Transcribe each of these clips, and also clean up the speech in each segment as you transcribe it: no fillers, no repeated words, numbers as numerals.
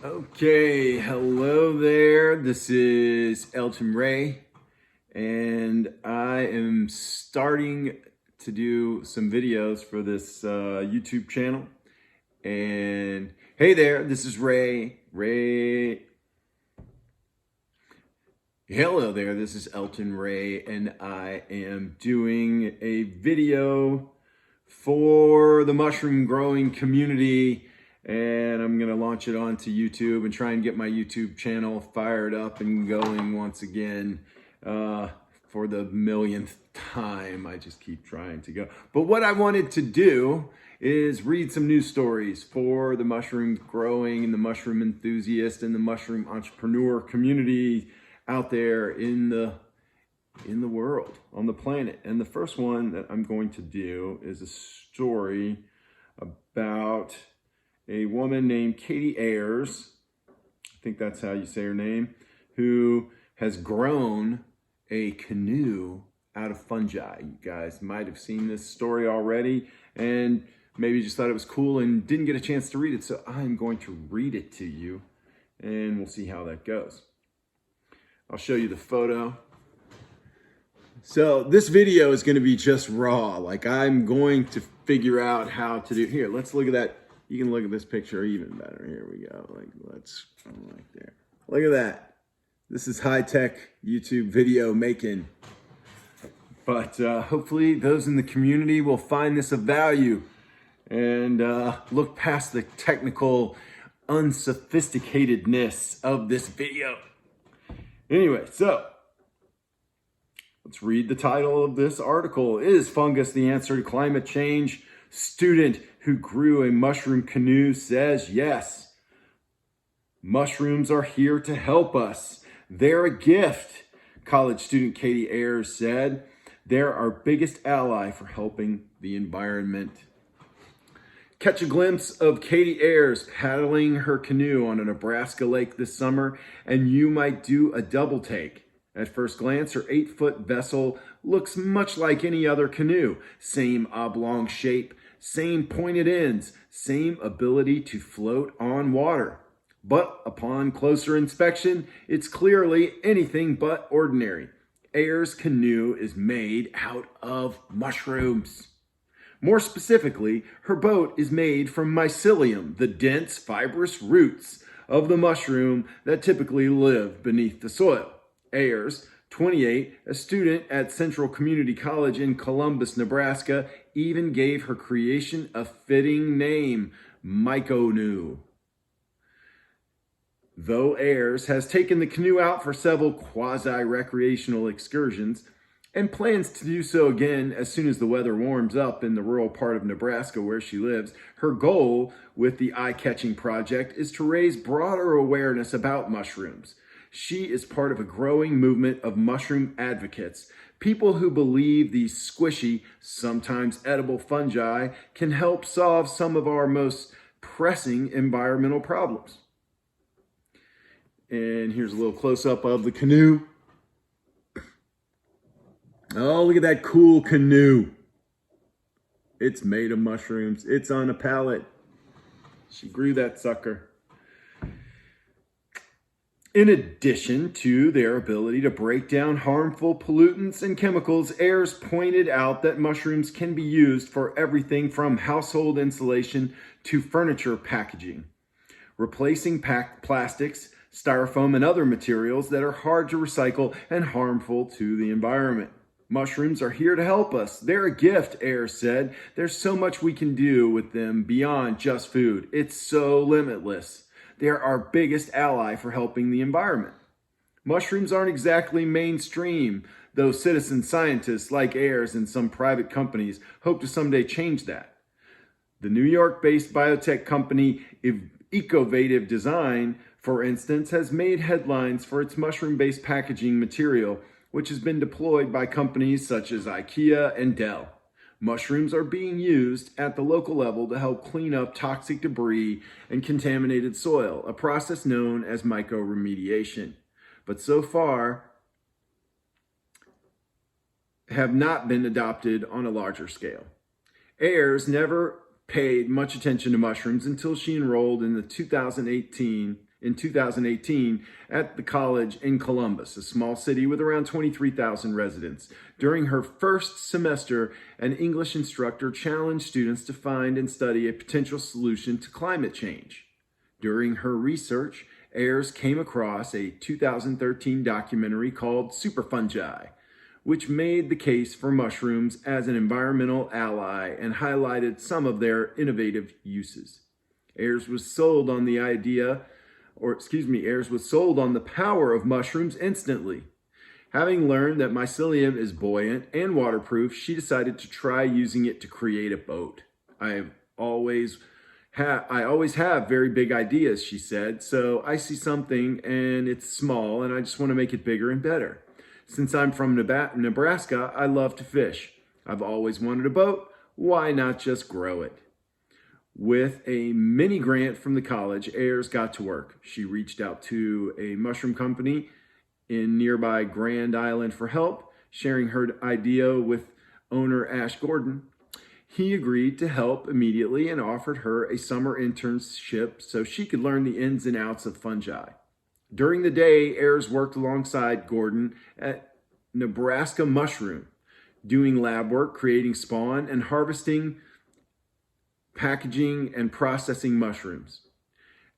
Okay, hello there. This is Elton Ray, and I am starting to do some videos for this YouTube channel. And hey there, this is Ray. Hello there, this is Elton Ray, and I am doing a video for the mushroom growing community. And I'm gonna launch it onto YouTube and try and get my YouTube channel fired up and going once again for the millionth time. I just keep trying to go. But what I wanted to do is read some news stories for the mushroom growing and the mushroom enthusiast and the mushroom entrepreneur community out there in the world, on the planet. And the first one that I'm going to do is a story about a woman named Katie Ayers, I think that's how you say her name, who has grown a canoe out of fungi. You guys might have seen this story already and maybe just thought it was cool and didn't get a chance to read it. So I'm going to read it to you and we'll see how that goes. I'll show you the photo. So this video is going to be just raw. Like I'm going to figure out how to do. Here, let's look at that. You can look at this picture even better. Here we go. Like let's go right there. Look at that. This is high-tech YouTube video making. But hopefully those in the community will find this of value and look past the technical unsophisticatedness of this video. Anyway, so let's read the title of this article. Is fungus the answer to climate change? Student who grew a mushroom canoe says yes. Mushrooms are here to help us. They're a gift, college student Katie Ayers said. They're our biggest ally for helping the environment. Catch a glimpse of Katie Ayers paddling her canoe on a Nebraska lake this summer, and you might do a double take. At first glance, her 8-foot vessel looks much like any other canoe. Same oblong shape, same pointed ends, same ability to float on water. But upon closer inspection, it's clearly anything but ordinary. Ayers' canoe is made out of mushrooms. More specifically, her boat is made from mycelium, the dense, fibrous roots of the mushroom that typically live beneath the soil. Ayers, 28, a student at Central Community College in Columbus, Nebraska, even gave her creation a fitting name, Canoe. Though Ayers has taken the canoe out for several quasi-recreational excursions and plans to do so again as soon as the weather warms up in the rural part of Nebraska where she lives, her goal with the eye-catching project is to raise broader awareness about mushrooms. She is part of a growing movement of mushroom advocates, people who believe these squishy, sometimes edible fungi can help solve some of our most pressing environmental problems. And here's a little close-up of the canoe. Oh, look at that cool canoe. It's made of mushrooms. It's on a pallet. She grew that sucker. In addition to their ability to break down harmful pollutants and chemicals, Ayers pointed out that mushrooms can be used for everything from household insulation to furniture packaging, replacing plastics, styrofoam, and other materials that are hard to recycle and harmful to the environment. Mushrooms are here to help us. They're a gift, Ayers said. There's so much we can do with them beyond just food. It's so limitless. They're our biggest ally for helping the environment. Mushrooms aren't exactly mainstream, though citizen scientists like Ayers and some private companies hope to someday change that. The New York-based biotech company Ecovative Design, for instance, has made headlines for its mushroom-based packaging material, which has been deployed by companies such as IKEA and Dell. Mushrooms are being used at the local level to help clean up toxic debris and contaminated soil, a process known as mycoremediation. But so far, have not been adopted on a larger scale. Ayers never paid much attention to mushrooms until she enrolled in the 2018 in 2018 at the college in Columbus, a small city with around 23,000 residents. During her first semester, an English instructor challenged students to find and study a potential solution to climate change. During her research, Ayers came across a 2013 documentary called Superfungi, which made the case for mushrooms as an environmental ally and highlighted some of their innovative uses. Ayers was sold on the power of mushrooms instantly. Having learned that mycelium is buoyant and waterproof, she decided to try using it to create a boat. I always have very big ideas, she said, so I see something and it's small and I just want to make it bigger and better. Since I'm from Nebraska, I love to fish. I've always wanted a boat. Why not just grow it? With a mini grant from the college, Ayers got to work. She reached out to a mushroom company in nearby Grand Island for help, sharing her idea with owner Ash Gordon. He agreed to help immediately and offered her a summer internship so she could learn the ins and outs of fungi. During the day, Ayers worked alongside Gordon at Nebraska Mushroom, doing lab work, creating spawn, and harvesting, packaging, and processing mushrooms.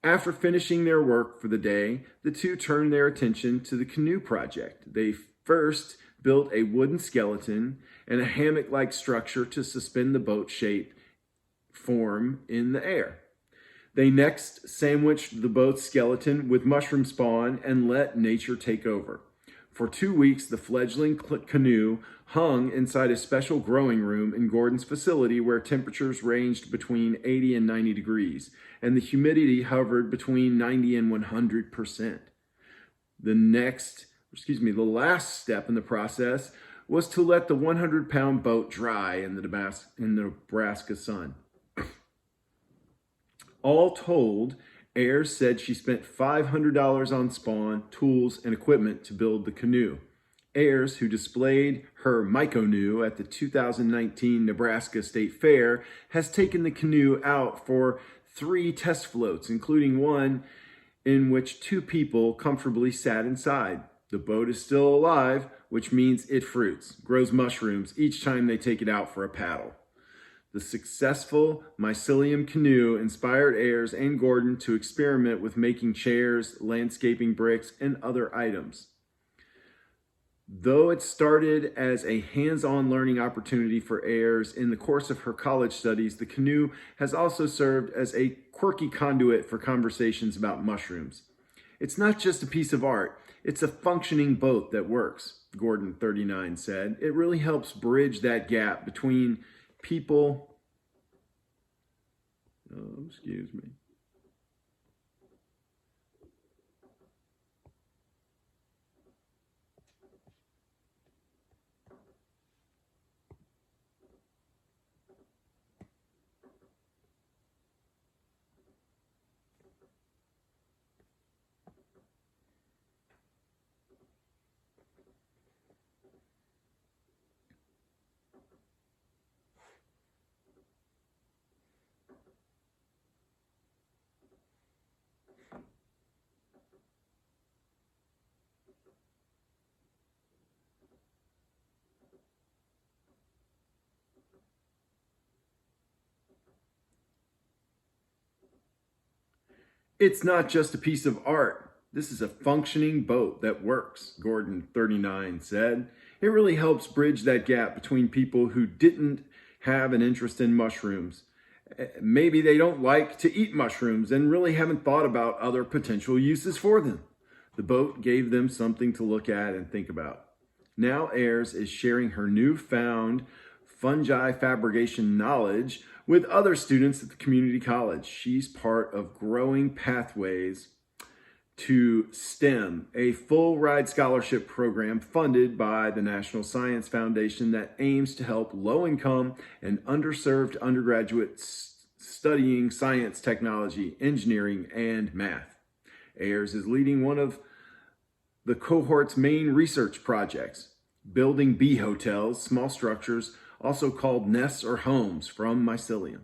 After finishing their work for the day, the two turned their attention to the Canoe project. They first built a wooden skeleton and a hammock-like structure to suspend the boat-shaped form in the air. They next sandwiched the boat's skeleton with mushroom spawn and let nature take over. For 2 weeks, the fledgling canoe hung inside a special growing room in Gordon's facility where temperatures ranged between 80 and 90 degrees, and the humidity hovered between 90 and 100%. The last step in the process was to let the 100-pound boat dry in the Nebraska sun. All told, Ayers said she spent $500 on spawn, tools, and equipment to build the canoe. Ayers, who displayed her Mycanoe at the 2019 Nebraska State Fair, has taken the canoe out for 3 test floats, including one in which 2 people comfortably sat inside. The boat is still alive, which means it grows mushrooms each time they take it out for a paddle. The successful mycelium canoe inspired Ayers and Gordon to experiment with making chairs, landscaping bricks, and other items. Though it started as a hands-on learning opportunity for Ayers in the course of her college studies, the canoe has also served as a quirky conduit for conversations about mushrooms. It's not just a piece of art, it's a functioning boat that works, Gordon, 39, said. It really helps bridge that gap between people. Excuse me. It's not just a piece of art. This is a functioning boat that works, Gordon, 39, said. It really helps bridge that gap between people who didn't have an interest in mushrooms. Maybe they don't like to eat mushrooms and really haven't thought about other potential uses for them. The boat gave them something to look at and think about. Now Ayers is sharing her newfound fungi fabrication knowledge with other students at the community college. She's part of Growing Pathways to STEM, a full ride scholarship program funded by the National Science Foundation that aims to help low-income and underserved undergraduates studying science, technology, engineering, and math. Ayers is leading one of the cohort's main research projects, building bee hotels, small structures, also called nests or homes, from mycelium.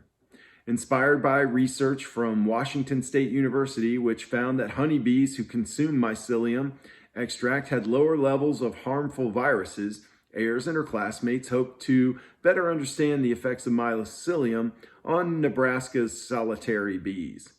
inspired by research from Washington State University, which found that honeybees who consumed mycelium extract had lower levels of harmful viruses. Ayers and her classmates hoped to better understand the effects of mycelium on Nebraska's solitary bees.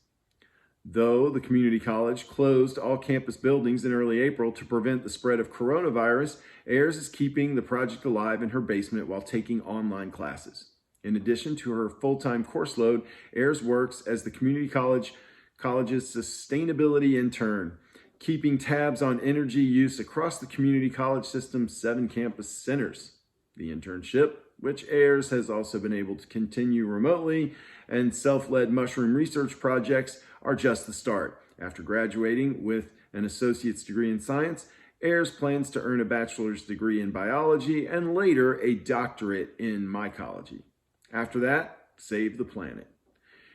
Though the community college closed all campus buildings in early April to prevent the spread of coronavirus, Ayers is keeping the project alive in her basement while taking online classes. In addition to her full-time course load, Ayers works as the community college's sustainability intern, keeping tabs on energy use across the community college system's 7 campus centers. The internship, which Ayers has also been able to continue remotely, and self-led mushroom research projects are just the start. After graduating with an associate's degree in science, Ayers plans to earn a bachelor's degree in biology and later a doctorate in mycology. After that, save the planet.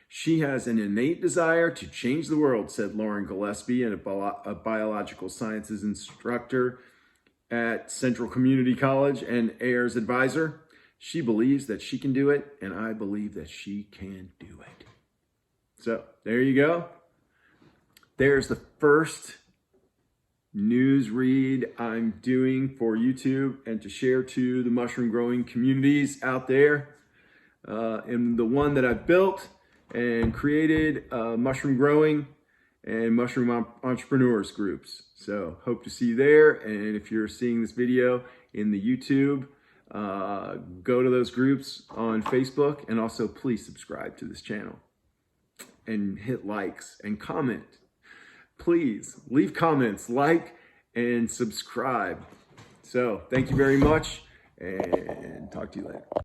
She has an innate desire to change the world, said Lauren Gillespie, a biological sciences instructor at Central Community College and Ayers' advisor. She believes that she can do it, and I believe that she can do it. So there you go. There's the first news read I'm doing for YouTube and to share to the mushroom growing communities out there. And the one that I built and created, mushroom growing and mushroom entrepreneurs groups. So hope to see you there. And if you're seeing this video in the YouTube, go to those groups on Facebook, and also please subscribe to this channel and hit likes and comment. Please leave comments, like, and subscribe. So thank you very much, and talk to you later.